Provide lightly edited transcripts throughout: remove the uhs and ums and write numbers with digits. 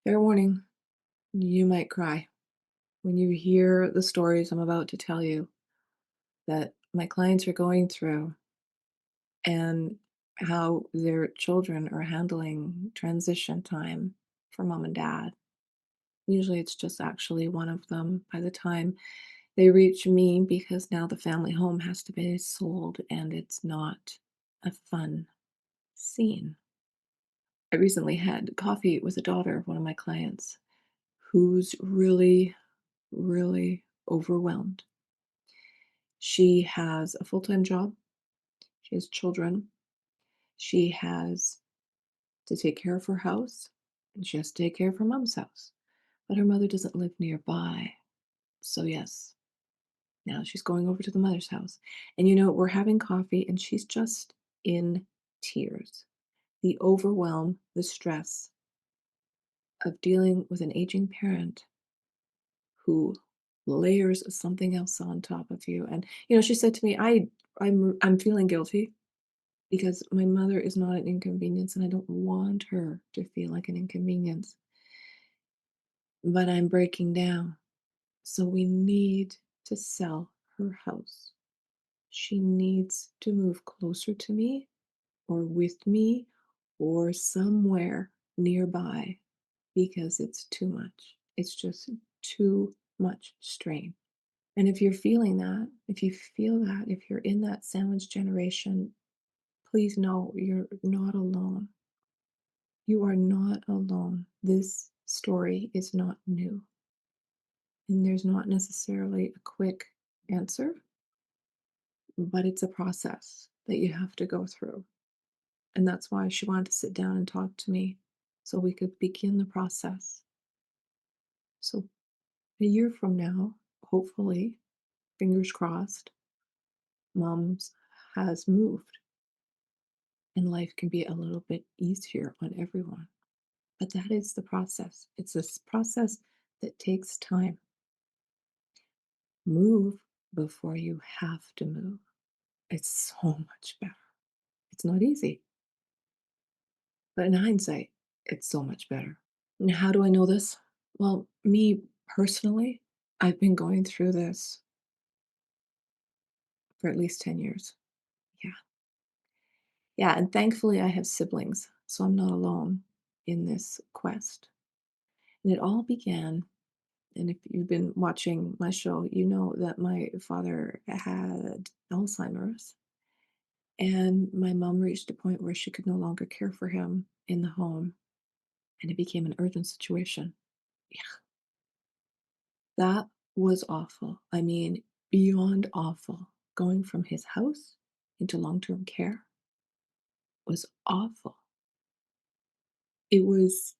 Fair warning, you might cry when you hear the stories I'm about to tell you that my clients are going through and how their children are handling transition time for mom and dad. Usually it's just actually one of them by the time they reach me because now the family home has to be sold and it's not a fun scene. I recently had coffee with a daughter of one of my clients who's really overwhelmed. She has a full-time job, she has children, she has to take care of her house, and she has to take care of her mom's house, but her mother doesn't live nearby. So, yes, now she's going over to the mother's house. And, we're having coffee, and she's just in tears. The overwhelm, the stress of dealing with an aging parent who layers something else on top of you. And, she said to me, I'm feeling guilty because my mother is not an inconvenience and I don't want her to feel like an inconvenience, but I'm breaking down. So we need to sell her house. She needs to move closer to me or with me or somewhere nearby because it's too much. It's just too much strain. And if you're feeling that, if you feel that, if you're in that sandwich generation, please know you're not alone. You are not alone. This story is not new. And there's not necessarily a quick answer, but it's a process that you have to go through. And that's why she wanted to sit down and talk to me so we could begin the process. So a year from now, hopefully, fingers crossed, mom's has moved and life can be a little bit easier on everyone. But that is the process. It's this process that takes time. Move before you have to move. It's so much better. It's not easy, but in hindsight, it's so much better. And how do I know this? Well, me personally, I've been going through this for at least 10 years. Yeah. Yeah. And thankfully, I have siblings, so I'm not alone in this quest. And it all began. And if you've been watching my show, you know that my father had Alzheimer's, and my mom reached a point where she could no longer care for him in the home, and it became an urgent situation. Yeah, that was awful. I mean, beyond awful. Going from his house into long term care was awful. It was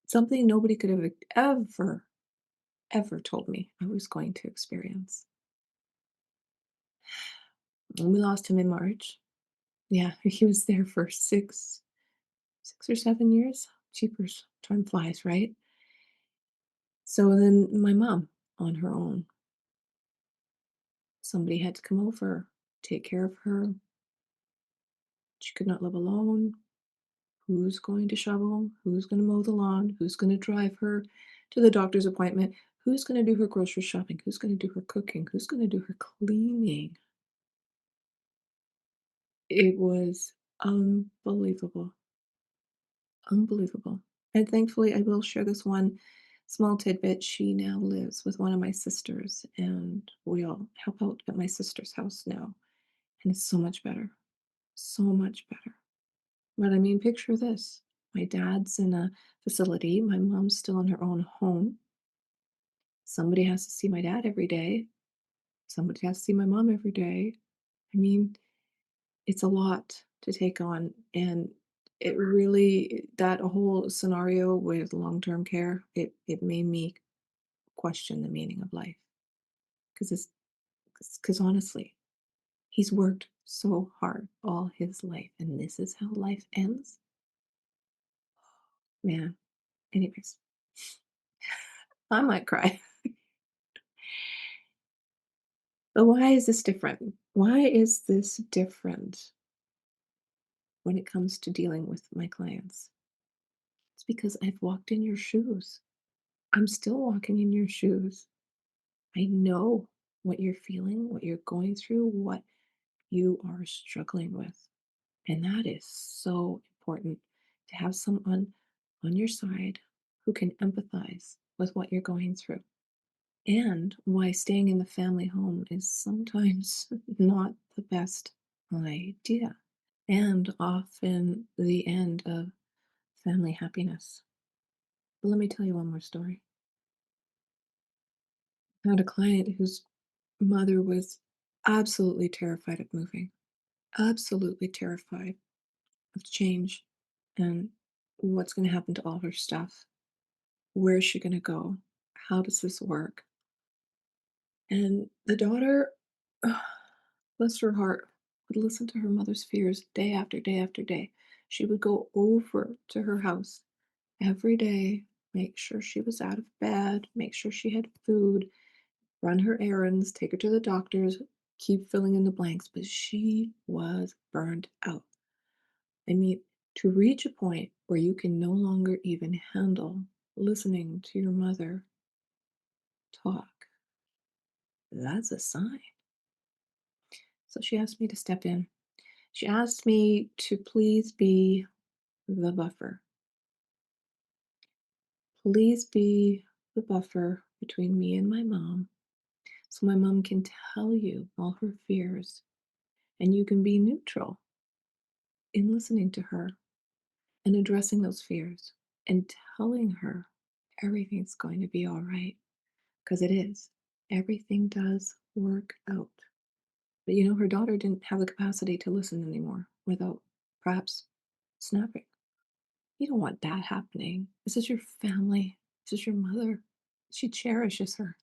something nobody could have ever told me I was going to experience. And we lost him in March. Yeah, he was there for 6 or 7 years. Jeepers, time flies, right? So then my mom, on her own, somebody had to come over, take care of her. She could not live alone. Who's going to shovel? Who's going to mow the lawn? Who's going to drive her to the doctor's appointment? Who's going to do her grocery shopping? Who's going to do her cooking? Who's going to do her cleaning? It was unbelievable. Unbelievable. And thankfully, I will share this one small tidbit. She now lives with one of my sisters, and we all help out at my sister's house now. And it's so much better. So much better. But I mean, picture this: my dad's in a facility, my mom's still in her own home. Somebody has to see my dad every day, somebody has to see my mom every day. I mean, it's a lot to take on, and it really that whole scenario with long-term care, it made me question the meaning of life. Because because honestly, he's worked so hard all his life, and this is how life ends? Man, anyways, I might cry. But why is this different? Why is this different when it comes to dealing with my clients? It's because I've walked in your shoes. I'm still walking in your shoes. I know what you're feeling, what you're going through, what you are struggling with. And that is so important to have someone on your side who can empathize with what you're going through and why staying in the family home is sometimes not the best idea and often the end of family happiness. But let me tell you one more story. I had a client whose mother was absolutely terrified of moving, absolutely terrified of change and what's going to happen to all her stuff. Where is she going to go? How does this work? And the daughter, bless her heart, would listen to her mother's fears day after day after day. She would go over to her house every day, make sure she was out of bed, make sure she had food, run her errands, take her to the doctors, keep filling in the blanks. But she was burned out. I mean, to reach a point where you can no longer even handle listening to your mother talk, that's a sign. So she asked me to step in. She asked me to please be the buffer. Please be the buffer between me and my mom so my mom can tell you all her fears and you can be neutral in listening to her and addressing those fears and telling her everything's going to be all right because it is. Everything does work out. But her daughter didn't have the capacity to listen anymore without perhaps snapping. You don't want that happening. This is your family. This is your mother. She cherishes her.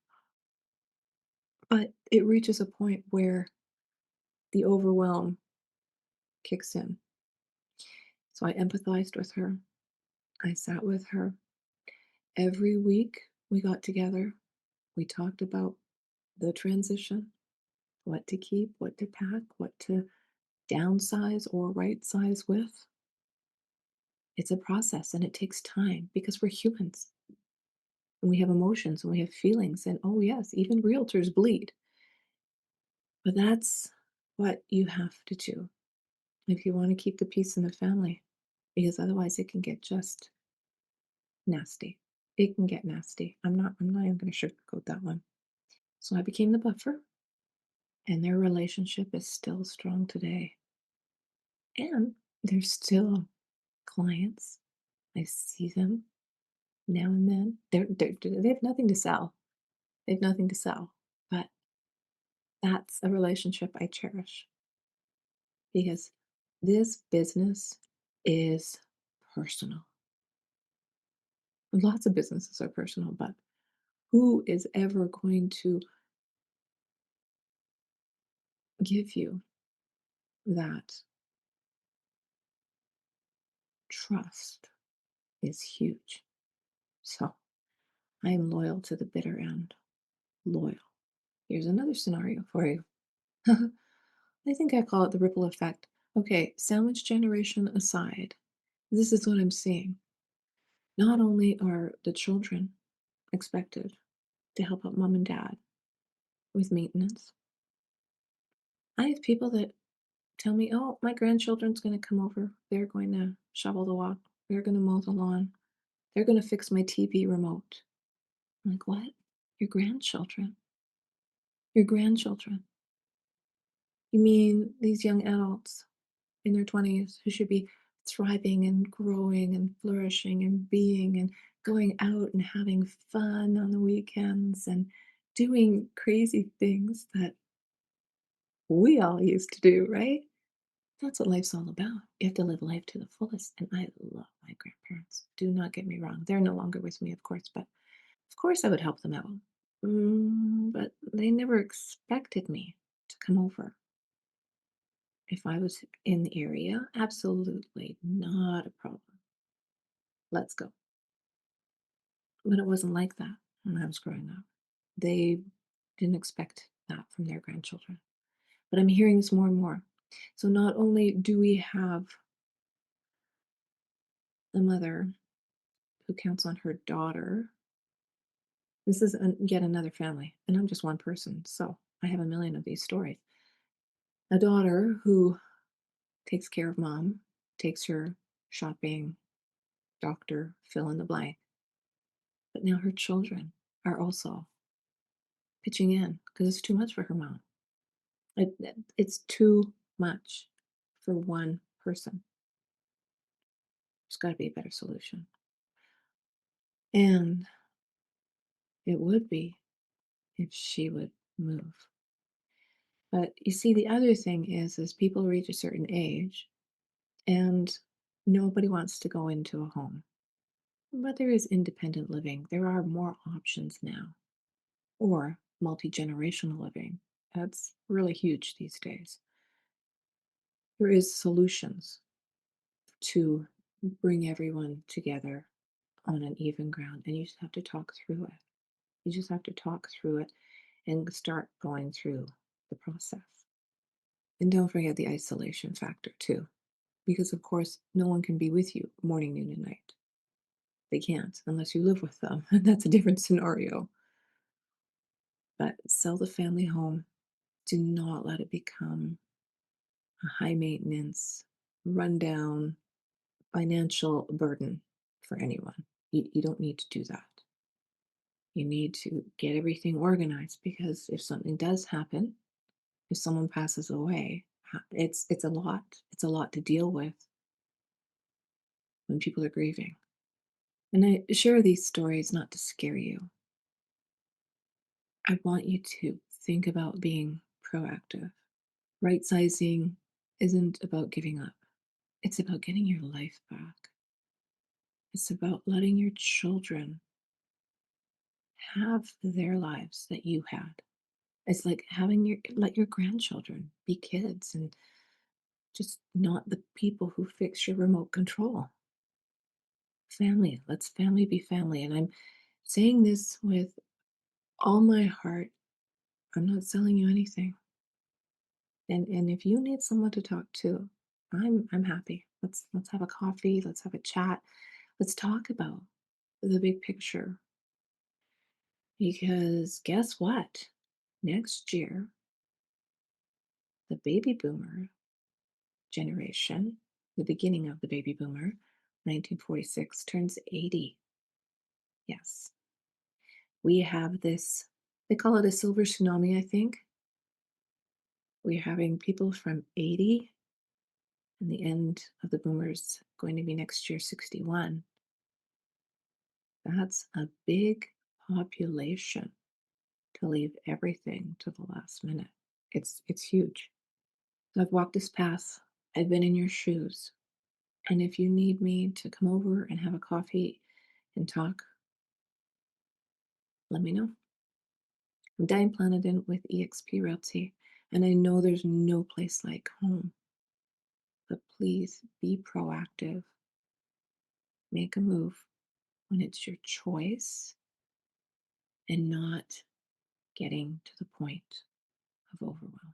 But it reaches a point where the overwhelm kicks in. So I empathized with her. I sat with her. Every week we got together. We talked about the transition, what to keep, what to pack, what to downsize or right size with. It's a process and it takes time because we're humans and we have emotions and we have feelings. And oh, yes, even realtors bleed. But that's what you have to do if you want to keep the peace in the family, because otherwise it can get just nasty. It can get nasty. I'm not even going to sugarcoat that one. So I became the buffer, and their relationship is still strong today. And they're still clients. I see them now and then. They have nothing to sell. They have nothing to sell. But that's a relationship I cherish because this business is personal. Lots of businesses are personal, but who is ever going to give you that trust is huge. So I am loyal to the bitter end. Loyal. Here's another scenario for you. I think I call it the ripple effect. Okay, sandwich generation aside, this is what I'm seeing. Not only are the children expected to help out mom and dad with maintenance, I have people that tell me, oh, my grandchildren's going to come over. They're going to shovel the walk. They're going to mow the lawn. They're going to fix my TV remote. I'm like, what? Your grandchildren? Your grandchildren? You mean these young adults in their 20s who should be thriving and growing and flourishing and being and going out and having fun on the weekends and doing crazy things that we all used to do, right? That's what life's all about. You have to live life to the fullest. And I love my grandparents. Do not get me wrong. They're no longer with me, of course, but of course I would help them out. But they never expected me to come over. If I was in the area, absolutely not a problem. Let's go. But it wasn't like that when I was growing up. They didn't expect that from their grandchildren. But I'm hearing this more and more. So not only do we have a mother who counts on her daughter. This is yet another family, and I'm just one person, so I have a million of these stories. A daughter who takes care of mom, takes her shopping, doctor, fill in the blank. But now her children are also pitching in because it's too much for her mom. It's too much for one person. There's got to be a better solution. And it would be if she would move. But you see, the other thing is people reach a certain age and nobody wants to go into a home. But there is independent living. There are more options now, or multi generational living. That's really huge these days. There is solutions to bring everyone together on an even ground, and you just have to talk through it. You just have to talk through it and start going through the process. And don't forget the isolation factor too, because of course, no one can be with you morning, noon, and night. They can't unless you live with them, and that's a different scenario. But sell the family home. Do not let it become a high maintenance, rundown financial burden for anyone. You don't need to do that. You need to get everything organized because if something does happen, if someone passes away, it's a lot. It's a lot to deal with when people are grieving. And I share these stories not to scare you. I want you to think about being proactive. Right sizing isn't about giving up. It's about getting your life back. It's about letting your children have their lives that you had. It's like having let your grandchildren be kids and just not the people who fix your remote control. Family, let's family be family. And I'm saying this with all my heart. I'm not selling you anything. And if you need someone to talk to, I'm happy. Let's have a coffee, let's have a chat. Let's talk about the big picture. Because guess what? Next year, the baby boomer generation, the beginning of the baby boomer, 1946, turns 80. Yes. We have this, they call it a silver tsunami, I think. We're having people from 80, and the end of the boomers going to be next year, 61. That's a big population to leave everything to the last minute. It's huge. I've walked this path. I've been in your shoes. And if you need me to come over and have a coffee and talk, let me know. I'm Diane Planidin with eXp Realty, and I know there's no place like home. But please be proactive. Make a move when it's your choice and not getting to the point of overwhelm.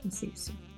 I'll see you soon.